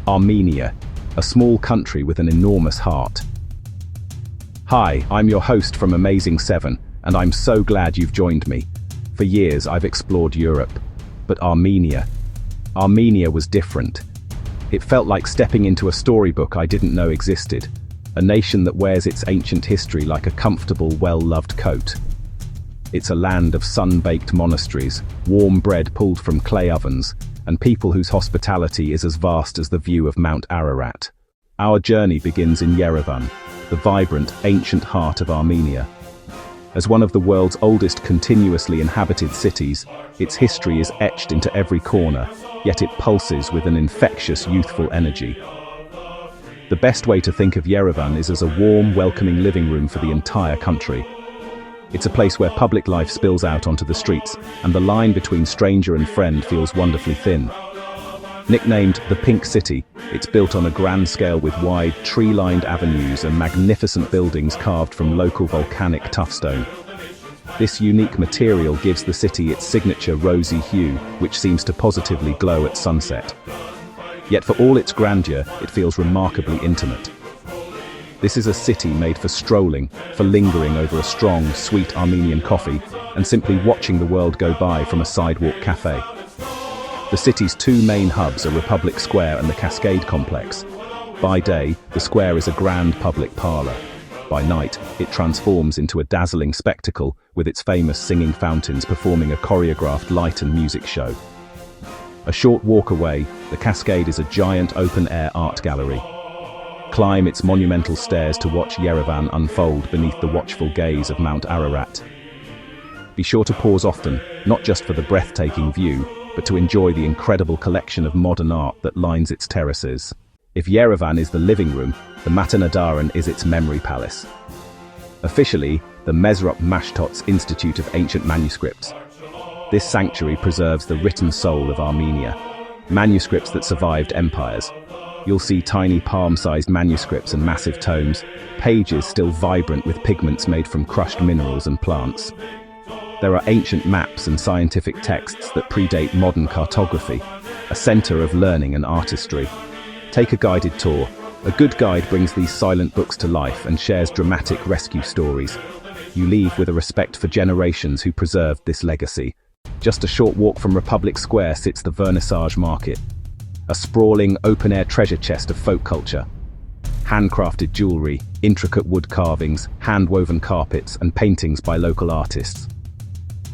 Armenia, a small country with an enormous heart. Hi, I'm your host from Amazing Sevan, and I'm so glad you've joined me. For years I've explored Europe, but Armenia was different. It felt like stepping into a storybook I didn't know existed, a nation that wears its ancient history like a comfortable, well-loved coat. It's a land of sun-baked monasteries, warm bread pulled from clay ovens, and people whose hospitality is as vast as the view of Mount Ararat. Our journey begins in Yerevan, the vibrant, ancient heart of Armenia. As one of the world's oldest continuously inhabited cities, its history is etched into every corner, yet it pulses with an infectious, youthful energy. The best way to think of Yerevan is as a warm, welcoming living room for the entire country. It's a place where public life spills out onto the streets, and the line between stranger and friend feels wonderfully thin. Nicknamed the Pink City, it's built on a grand scale with wide, tree-lined avenues and magnificent buildings carved from local volcanic tuffstone. This unique material gives the city its signature rosy hue, which seems to positively glow at sunset. Yet for all its grandeur, it feels remarkably intimate. This is a city made for strolling, for lingering over a strong, sweet Armenian coffee, and simply watching the world go by from a sidewalk cafe. The city's two main hubs are Republic Square and the Cascade Complex. By day, the square is a grand public parlor. By night, it transforms into a dazzling spectacle, with its famous singing fountains performing a choreographed light and music show. A short walk away, the Cascade is a giant open-air art gallery. Climb its monumental stairs to watch Yerevan unfold beneath the watchful gaze of Mount Ararat. Be sure to pause often, not just for the breathtaking view, but to enjoy the incredible collection of modern art that lines its terraces. If Yerevan is the living room, the Matenadaran is its memory palace. Officially, the Mesrop Mashtots Institute of Ancient Manuscripts. This sanctuary preserves the written soul of Armenia, manuscripts that survived empires. You'll see tiny palm-sized manuscripts and massive tomes, pages still vibrant with pigments made from crushed minerals and plants. There are ancient maps and scientific texts that predate modern cartography, a center of learning and artistry. Take a guided tour. A good guide brings these silent books to life and shares dramatic rescue stories. You leave with a respect for generations who preserved this legacy. Just a short walk from Republic Square sits the Vernissage market, a sprawling, open-air treasure chest of folk culture. Handcrafted jewelry, intricate wood carvings, hand-woven carpets, and paintings by local artists.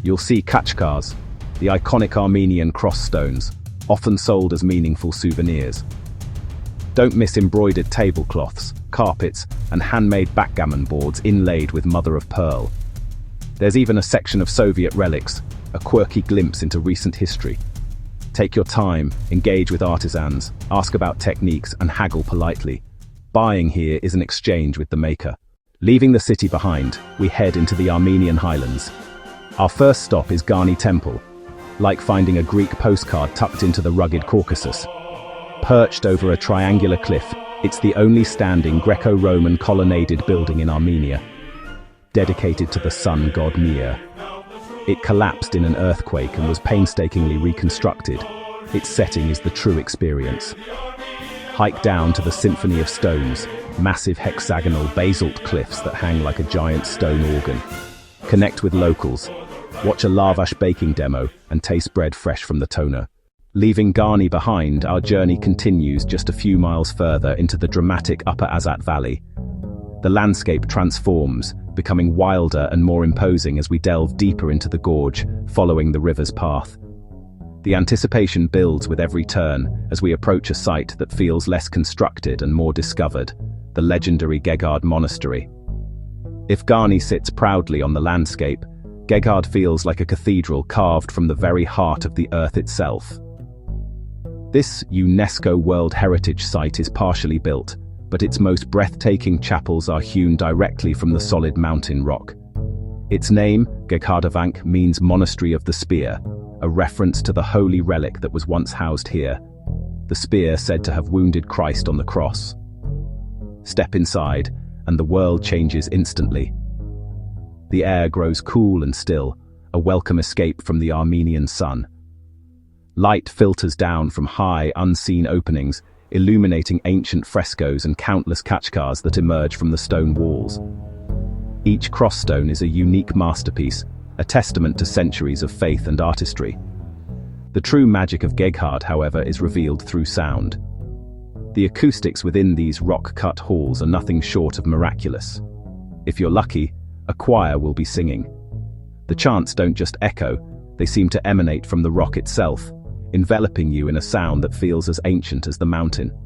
You'll see kachkars, the iconic Armenian cross stones, often sold as meaningful souvenirs. Don't miss embroidered tablecloths, carpets, and handmade backgammon boards inlaid with mother-of-pearl. There's even a section of Soviet relics, a quirky glimpse into recent history. Take your time, engage with artisans, ask about techniques, and haggle politely. Buying here is an exchange with the maker. Leaving the city behind, we head into the Armenian Highlands. Our first stop is Garni Temple, like finding a Greek postcard tucked into the rugged Caucasus. Perched over a triangular cliff, it's the only standing Greco-Roman colonnaded building in Armenia, dedicated to the sun god Mir. It collapsed in an earthquake and was painstakingly reconstructed. Its setting is the true experience. Hike down to the Symphony of Stones, massive hexagonal basalt cliffs that hang like a giant stone organ. Connect with locals, watch a lavash baking demo, and taste bread fresh from the toner. Leaving Garni behind, our journey continues just a few miles further into the dramatic Upper Azat Valley. The landscape transforms, becoming wilder and more imposing as we delve deeper into the gorge, following the river's path. The anticipation builds with every turn as we approach a site that feels less constructed and more discovered, the legendary Geghard Monastery. If Garni sits proudly on the landscape, Geghard feels like a cathedral carved from the very heart of the earth itself. This UNESCO World Heritage Site is partially built, but its most breathtaking chapels are hewn directly from the solid mountain rock. Its name, Sevanavank, means Monastery of the Spear, a reference to the holy relic that was once housed here, the spear said to have wounded Christ on the cross. Step inside, and the world changes instantly. The air grows cool and still, a welcome escape from the Armenian sun. Light filters down from high, unseen openings, illuminating ancient frescoes and countless khachkars that emerge from the stone walls. Each crossstone is a unique masterpiece, a testament to centuries of faith and artistry. The true magic of Geghard, however, is revealed through sound. The acoustics within these rock-cut halls are nothing short of miraculous. If you're lucky, a choir will be singing. The chants don't just echo, they seem to emanate from the rock itself, enveloping you in a sound that feels as ancient as the mountain.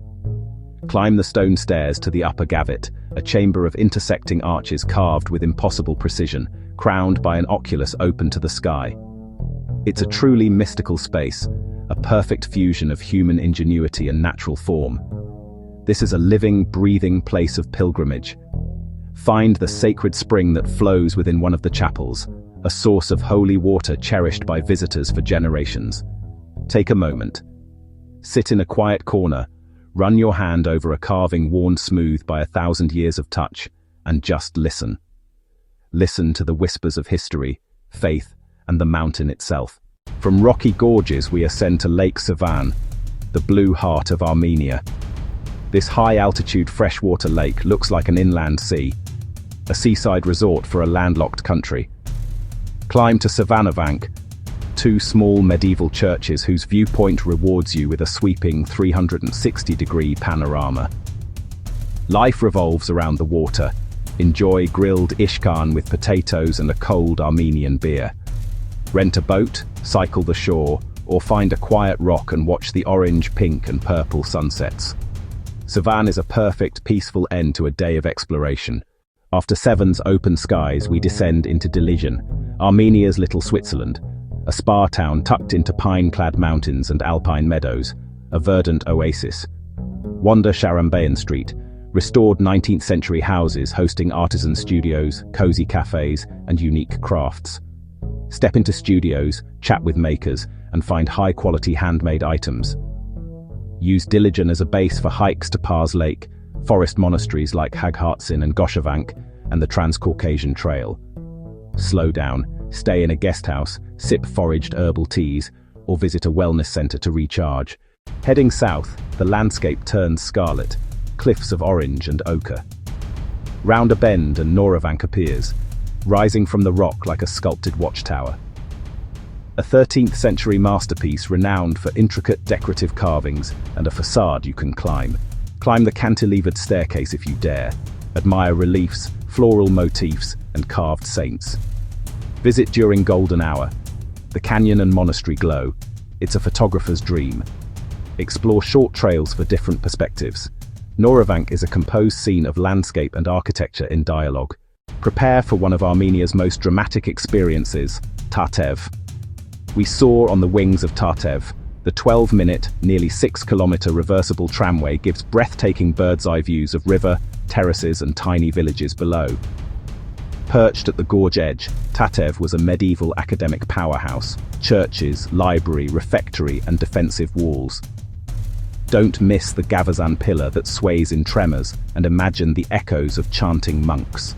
Climb the stone stairs to the upper gavet, a chamber of intersecting arches carved with impossible precision, crowned by an oculus open to the sky. It's a truly mystical space, a perfect fusion of human ingenuity and natural form. This is a living, breathing place of pilgrimage. Find the sacred spring that flows within one of the chapels, a source of holy water cherished by visitors for generations. Take a moment. Sit in a quiet corner, run your hand over a carving worn smooth by 1,000 years of touch, and just listen. Listen to the whispers of history, faith, and the mountain itself. From rocky gorges we ascend to Lake Sevan, the blue heart of Armenia. This high-altitude freshwater lake looks like an inland sea, a seaside resort for a landlocked country. Climb to Sevanavank, two small medieval churches whose viewpoint rewards you with a sweeping 360-degree panorama. Life revolves around the water. Enjoy grilled ishkan with potatoes and a cold Armenian beer. Rent a boat, cycle the shore, or find a quiet rock and watch the orange, pink, and purple sunsets. Sevan is a perfect, peaceful end to a day of exploration. After Sevan's open skies, we descend into Dilijan, Armenia's little Switzerland, a spa town tucked into pine-clad mountains and alpine meadows, a verdant oasis. Wander Sharambeyan Street, restored 19th-century houses hosting artisan studios, cozy cafes, and unique crafts. Step into studios, chat with makers, and find high-quality handmade items. Use Dilijan as a base for hikes to Pars Lake, forest monasteries like Haghartsin and Goshavank, and the Trans-Caucasian Trail. Slow down, stay in a guest house, sip foraged herbal teas, or visit a wellness center to recharge. Heading south, the landscape turns scarlet, cliffs of orange and ochre. Round a bend and Noravank appears, rising from the rock like a sculpted watchtower. A 13th-century masterpiece renowned for intricate decorative carvings and a facade you can climb. Climb the cantilevered staircase if you dare. Admire reliefs, floral motifs, and carved saints. Visit during golden hour. The canyon and monastery glow. It's a photographer's dream. Explore short trails for different perspectives. Noravank is a composed scene of landscape and architecture in dialogue. Prepare for one of Armenia's most dramatic experiences, Tatev. We soar on the wings of Tatev. The 12-minute, nearly 6-kilometer reversible tramway gives breathtaking bird's-eye views of river, terraces, and tiny villages below. Perched at the gorge edge, Tatev was a medieval academic powerhouse. Churches, library, refectory, and defensive walls. Don't miss the Gavazan pillar that sways in tremors, and imagine the echoes of chanting monks.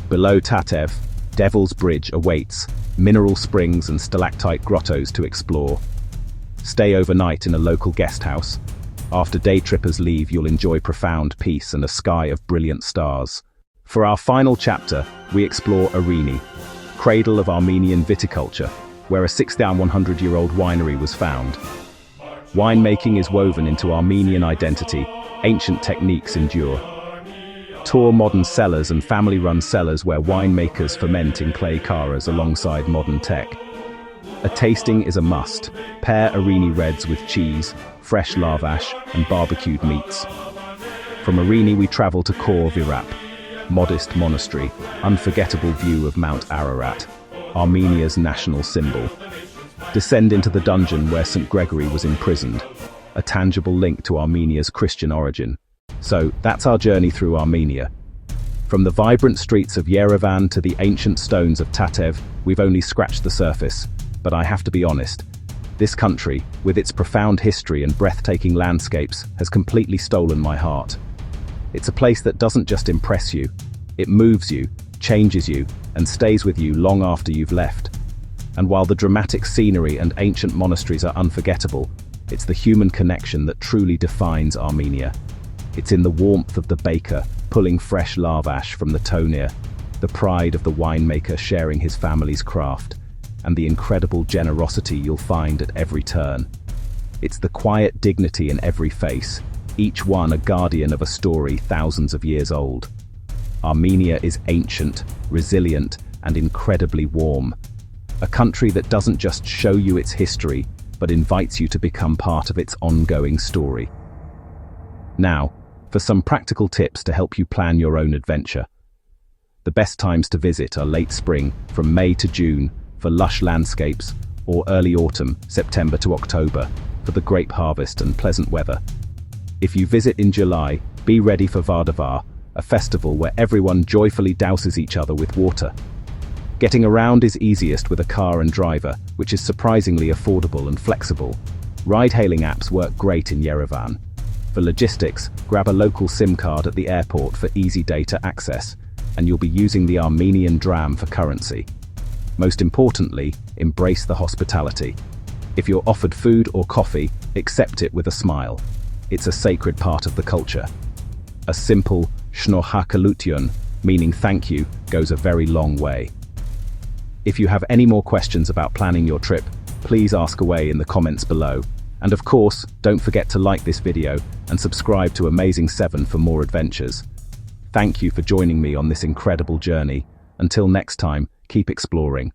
Below Tatev, Devil's Bridge awaits, mineral springs and stalactite grottos to explore. Stay overnight in a local guest house. After day trippers leave, you'll enjoy profound peace and a sky of brilliant stars. For our final chapter, we explore Areni, cradle of Armenian viticulture, where a 6,100-year-old winery was found. Winemaking is woven into Armenian identity, ancient techniques endure. Tour modern cellars and family-run cellars where winemakers ferment in clay karas alongside modern tech. A tasting is a must. Pair Areni reds with cheese, fresh lavash, and barbecued meats. From Areni we travel to Khor, Virap, modest monastery, unforgettable view of Mount Ararat, Armenia's national symbol. Descend into the dungeon where St. Gregory was imprisoned, a tangible link to Armenia's Christian origin. So, that's our journey through Armenia. From the vibrant streets of Yerevan to the ancient stones of Tatev, we've only scratched the surface. But I have to be honest, this country, with its profound history and breathtaking landscapes, has completely stolen my heart. It's a place that doesn't just impress you, it moves you, changes you, and stays with you long after you've left. And while the dramatic scenery and ancient monasteries are unforgettable, It's the human connection that truly defines Armenia. It's in the warmth of the baker pulling fresh lavash from the tonir, the pride of the winemaker sharing his family's craft, and the incredible generosity you'll find at every turn. It's the quiet dignity in every face, each one a guardian of a story thousands of years old. Armenia is ancient, resilient, and incredibly warm. A country that doesn't just show you its history, but invites you to become part of its ongoing story. Now, for some practical tips to help you plan your own adventure. The best times to visit are late spring, from May to June, for lush landscapes, or early autumn, September to October, for the grape harvest and pleasant weather. If you visit in July, be ready for Vardavar, a festival where everyone joyfully douses each other with water. Getting around is easiest with a car and driver, which is surprisingly affordable and flexible. Ride-hailing apps work great in Yerevan. For logistics, grab a local SIM card at the airport for easy data access, and you'll be using the Armenian dram for currency. Most importantly, embrace the hospitality. If you're offered food or coffee, accept it with a smile. It's a sacred part of the culture. A simple shnohakalutyon, meaning thank you, goes a very long way. If you have any more questions about planning your trip, please ask away in the comments below. And of course, don't forget to like this video and subscribe to Amazing Sevan for more adventures. Thank you for joining me on this incredible journey. Until next time, keep exploring.